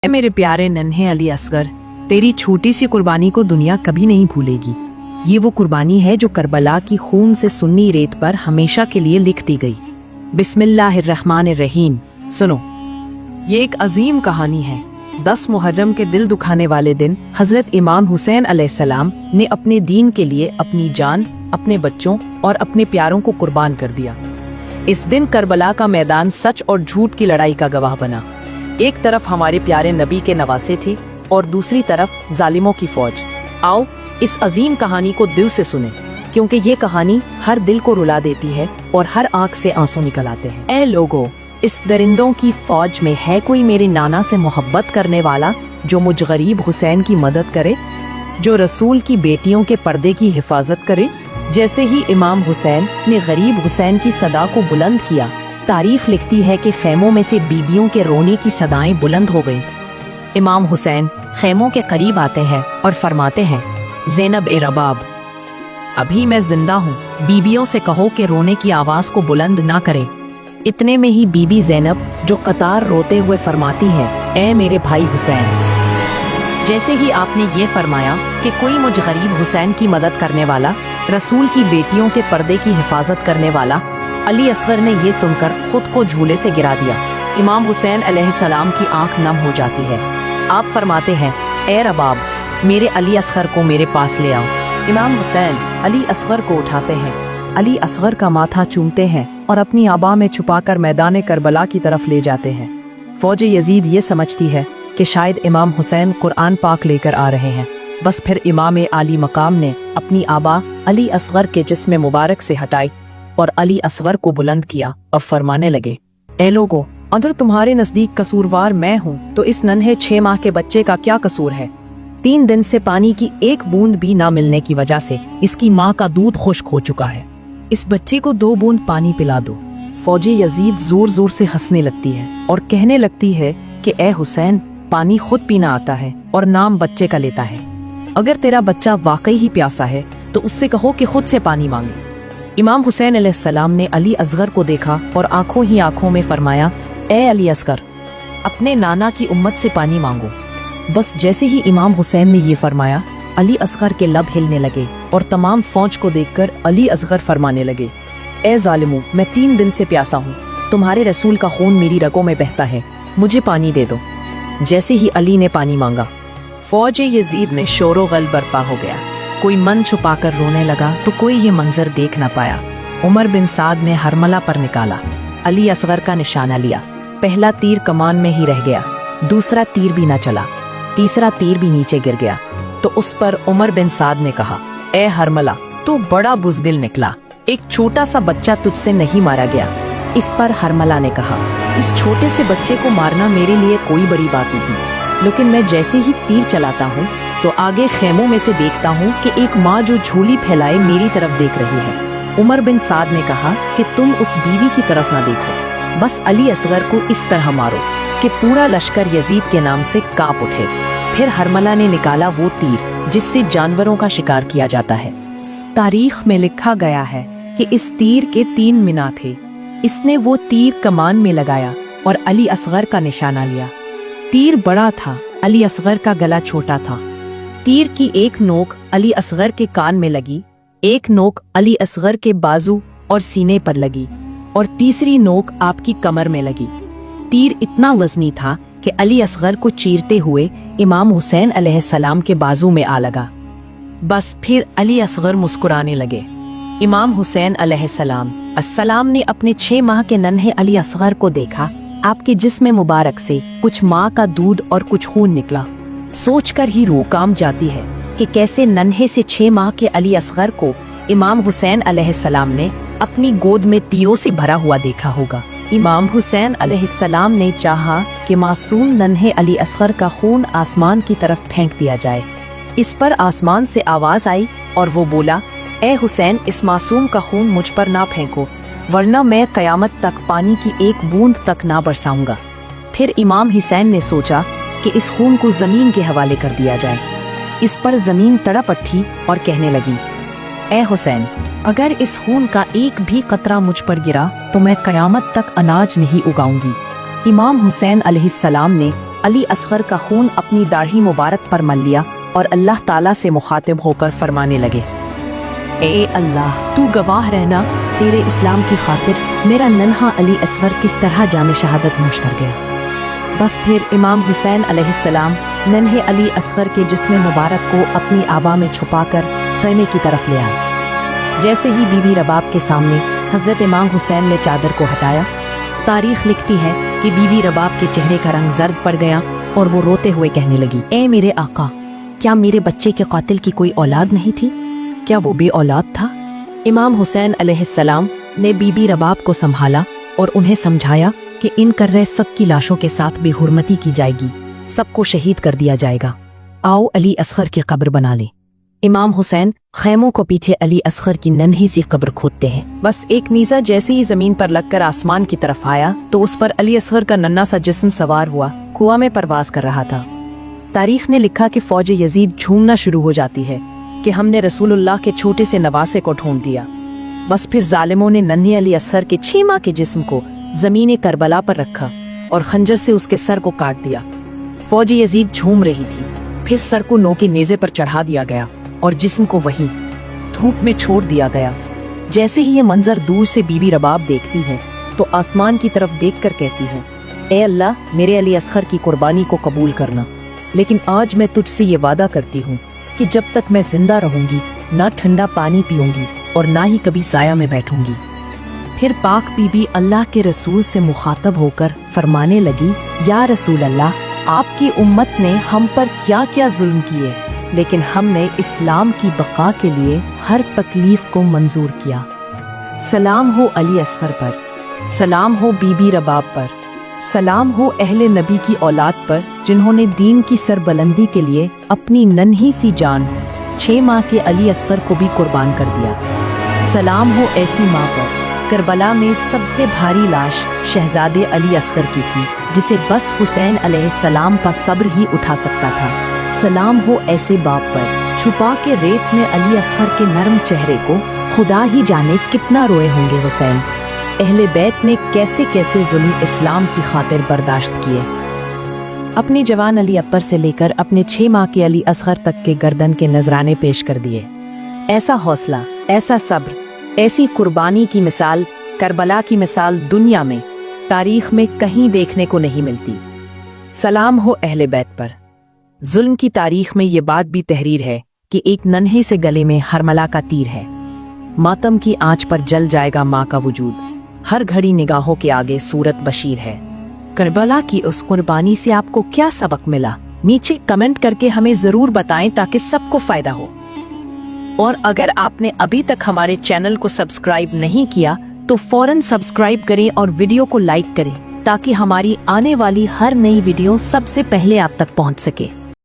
ए मेरे प्यारे नन्हे अली असगर, तेरी छोटी सी कुर्बानी को दुनिया कभी नहीं भूलेगी। ये वो कुर्बानी है जो करबला की खून से सुन्नी रेत पर हमेशा के लिए लिख दी गई। बिस्मिल्लाहिर्रहमानिर्रहीम। सुनो, ये एक अजीम कहानी है। 10 मुहर्रम के दिल दुखाने वाले दिन हजरत इमाम हुसैन अलैहिस्सलाम ने अपने दीन के लिए अपनी जान, अपने बच्चों और अपने प्यारों को कुर्बान कर दिया। इस दिन करबला का मैदान सच और झूठ की लड़ाई का गवाह बना। एक तरफ हमारे प्यारे नबी के नवासे थे और दूसरी तरफ जालिमों की फौज। आओ इस अजीम कहानी को दिल से सुने, क्योंकि ये कहानी हर दिल को रुला देती है और हर आंख से आंसू निकल आते हैं। ऐ लोगो, इस दरिंदों की फौज में है कोई मेरे नाना से मोहब्बत करने वाला जो मुझ गरीब हुसैन की मदद करे, जो रसूल की बेटियों के पर्दे की हिफाजत करे। जैसे ही इमाम हुसैन ने गरीब हुसैन की सदा को बुलंद किया, तारीख लिखती है कि खैमों में से बीबियों के रोने की सदाएं बुलंद हो गईं। इमाम हुसैन खैमों के करीब आते हैं और फरमाते हैं, ज़ैनब ए रबाब, अभी मैं जिंदा हूँ, बीबियों से कहो कि रोने की आवाज को बुलंद ना करें। इतने में ही बीबी ज़ैनब जो कतार रोते हुए फरमाती है, ऐ मेरे भाई हुसैन। जैसे ही आपने ये फरमाया कि कोई मुझ गरीब हुसैन की मदद करने वाला, रसूल की बेटियों के पर्दे की हिफाजत करने वाला, अली असगर ने ये सुनकर खुद को झूले से गिरा दिया। इमाम हुसैन अलैहिस्सलाम की आंख नम हो जाती है। आप फरमाते हैं, ए रबाब, मेरे अली असगर को मेरे पास ले आओ। इमाम हुसैन अली असगर को उठाते हैं, अली असगर का माथा चूमते हैं और अपनी आबा में छुपाकर मैदान करबला की तरफ ले जाते हैं। फौज यजीद ये समझती है कि शायद इमाम हुसैन कुरान पाक लेकर आ रहे हैं। बस फिर इमाम आली मकाम ने अपनी आबा अली असगर के जिस्म मुबारक से हटाई और अली असगर को बुलंद किया और फरमाने लगे, ए लोगो, अगर तुम्हारे नजदीक कसूरवार मैं हूँ तो इस नन्हे 6 माह के बच्चे का क्या कसूर है? 3 दिन से पानी की एक बूंद भी ना मिलने की वजह से इसकी माँ का दूध खुश्क हो चुका है। इस बच्चे को 2 बूंद पानी पिला दो। फौजी यजीद जोर जोर से हंसने लगती है और कहने लगती है कि ए हुसैन, पानी खुद पीना आता है और नाम बच्चे का लेता है। अगर तेरा बच्चा वाकई ही प्यासा है तो उससे कहो कि खुद से पानी मांगे। इमाम हुसैन अलैहिस्सलाम ने अली असगर को देखा और आंखों ही आंखों में फरमाया, ए अली असगर, अपने नाना की उम्मत से पानी मांगो। बस जैसे ही इमाम हुसैन ने ये फरमाया, अली असगर के लब हिलने लगे और तमाम फौज को देखकर अली असगर फरमाने लगे, ए जालिमो, मैं 3 दिन से प्यासा हूँ, तुम्हारे रसूल का खून मेरी रगों में बहता है, मुझे पानी दे दो। जैसे ही अली ने पानी मांगा, फौज यजीद में शोरो गल बरपा हो गया। कोई मन छुपाकर रोने लगा तो कोई ये मंजर देख न पाया। उमर बिन साद ने हरमला पर निकाला, अली असगर का निशाना लिया। पहला तीर कमान में ही रह गया, दूसरा तीर भी न चला, तीसरा तीर भी नीचे गिर गया। तो उस पर उमर बिन साद ने कहा, ए हरमला, तू बड़ा बुज़दिल निकला, एक छोटा सा बच्चा तुझसे नहीं मारा गया। इस पर हरमला ने कहा, इस छोटे से बच्चे को मारना मेरे लिए कोई बड़ी बात नहीं, लेकिन मैं जैसे ही तीर चलाता हूँ तो आगे खेमों में से देखता हूँ कि एक माँ जो झोली फैलाए मेरी तरफ देख रही है। उमर बिन साद ने कहा कि तुम उस बीवी की तरफ ना देखो, बस अली असगर को इस तरह मारो कि पूरा लश्कर यजीद के नाम से कांप उठे। फिर हरमला ने निकाला वो तीर जिससे जानवरों का शिकार किया जाता है। तारीख में लिखा गया है कि इस तीर के 3 मिना थे। इसने वो तीर कमान में लगाया और अली असगर का निशाना लिया। तीर बड़ा था, अली असगर का गला छोटा था। तीर की एक नोक अली असगर के कान में लगी, एक नोक अली असगर के बाजू और सीने पर लगी और तीसरी नोक आपकी कमर में लगी। तीर इतना वजनी था कि अली असगर को चीरते हुए इमाम हुसैन अलैहिस्सलाम के बाजू में आ लगा। बस फिर अली असगर मुस्कुराने लगे। इमाम हुसैन अलैहिस्सलाम ने अपने 6 माह के नन्हे अली असगर को देखा। आपके जिस्म मुबारक से कुछ माँ का दूध और कुछ खून निकला। सोचकर ही रूह काम जाती है कि कैसे नन्हे से 6 माह के अली असगर को इमाम हुसैन अलैहिस्सलाम ने अपनी गोद में तीरों से भरा हुआ देखा होगा। इमाम हुसैन अलैहिस्सलाम ने चाहा कि मासूम नन्हे अली असगर का खून आसमान की तरफ फेंक दिया जाए। इस पर आसमान से आवाज आई और वो बोला, ए हुसैन, इस मासूम का खून मुझ पर ना फेंको, वरना मैं कयामत तक पानी की एक बूंद तक ना बरसाऊंगा। फिर इमाम हुसैन ने सोचा कि इस खून को जमीन के हवाले कर दिया जाए। इस पर जमीन तड़प उठी और कहने लगी, ए हुसैन, अगर इस खून का एक भी कतरा मुझ पर गिरा तो मैं कयामत तक अनाज नहीं उगाऊंगी। इमाम हुसैन अलैहिस्सलाम ने अली असगर का खून अपनी दाढ़ी मुबारक पर मल लिया और अल्लाह ताला से मुखातिब होकर फरमाने लगे, ए अल्लाह, तू गवाह रहना, तेरे इस्लाम की खातिर मेरा नन्हा अली असगर किस तरह जामे शहादत नोश कर गया। बस फिर इमाम हुसैन अलैहिस्सलाम नन्हे अली असगर के जिस्म मुबारक को अपनी आबा में छुपाकर खैमे की तरफ ले आए। जैसे ही बीबी रबाब के सामने हजरत इमाम हुसैन ने चादर को हटाया, तारीख लिखती है कि बीबी रबाब के चेहरे का रंग जर्द पड़ गया और वो रोते हुए कहने लगी, ए मेरे आका, क्या मेरे बच्चे के कातिल की कोई औलाद नहीं थी? क्या वो बे औलाद था? इमाम हुसैन अलैहिस्सलाम ने बीबी रबाब को संभाला और उन्हें समझाया कि इन कर्रे सबकी लाशों के साथ बेहुरमती की जाएगी, सबको शहीद कर दिया जाएगा। आओ अली असगर की कब्र बना ले। इमाम हुसैन खैमों को पीछे अली असगर की नन्ही सी कब्र खोदते हैं। बस एक नीजा जैसे ही जमीन पर लगकर आसमान की तरफ आया तो उस पर अली असगर का नन्हा सा जिस्म सवार हुआ कुआं में परवाज कर रहा था। तारीख ने लिखा कि फौज यजीद झूमना शुरू हो जाती है कि हमने रसूलुल्लाह के छोटे से नवासे को ढूंढ लिया। बस फिर जालिमों ने नन्हे अली असगर के 6 माह के जिस्म को जमीन करबला पर रखा और खंजर से उसके सर को काट दिया। फौज यजीद झूम रही थी। फिर सर को नौ के नेज़े पर चढ़ा दिया गया और जिस्म को वहीं धूप में छोड़ दिया गया। जैसे ही ये मंजर दूर से बीबी रबाब देखती है तो आसमान की तरफ देखकर कहती है, ए अल्लाह, मेरे अली असगर की कुर्बानी को कबूल करना, लेकिन आज मैं तुझसे ये वादा करती हूँ कि जब तक मैं जिंदा रहूंगी ना ठंडा पानी पीऊंगी और ना ही कभी साया में बैठूंगी। फिर पाक बीबी अल्लाह के रसूल से मुखातब होकर फरमाने लगी, या रसूल अल्लाह, आपकी उम्मत ने हम पर क्या क्या जुल्म किए, लेकिन हमने इस्लाम की बका के लिए हर तकलीफ को मंजूर किया। सलाम हो अली असगर पर, सलाम हो बीबी रबाब पर, सलाम हो अहले नबी की औलाद पर जिन्होंने दीन की सरबलंदी के लिए अपनी नन्ही सी जान 6 माह के अली असगर को भी कुर्बान कर दिया। सलाम हो ऐसी माँ पर, करबला में सबसे भारी लाश शहजादे अली असगर की थी जिसे बस हुसैन अलैहिस्सलाम का सब्र ही उठा सकता था। सलाम हो ऐसे बाप पर, छुपा के रेत में अली असगर के नरम चेहरे को खुदा ही जाने कितना रोए होंगे हुसैन। अहले बैत ने कैसे कैसे जुल्म इस्लाम की खातिर बर्दाश्त किए। अपने जवान अली अकबर से लेकर अपने 6 माह के अली असगर तक के गर्दन के नजराने पेश कर दिए। ऐसा हौसला, ऐसा सब्र, ऐसी कुर्बानी की मिसाल, करबला की मिसाल दुनिया में तारीख में कहीं देखने को नहीं मिलती। सलाम हो अहले बैत पर। जुल्म की तारीख में ये बात भी तहरीर है कि एक नन्हे से गले में हरमला का तीर है। मातम की आंच पर जल जाएगा माँ का वजूद, हर घड़ी निगाहों के आगे सूरत बशीर है। करबला की उस कुर्बानी से आपको क्या सबक मिला? नीचे कमेंट करके हमें जरूर बताएं ताकि सबको फायदा हो। और अगर आपने अभी तक हमारे चैनल को सब्सक्राइब नहीं किया तो फौरन सब्सक्राइब करें और वीडियो को लाइक करें ताकि हमारी आने वाली हर नई वीडियो सबसे पहले आप तक पहुंच सके।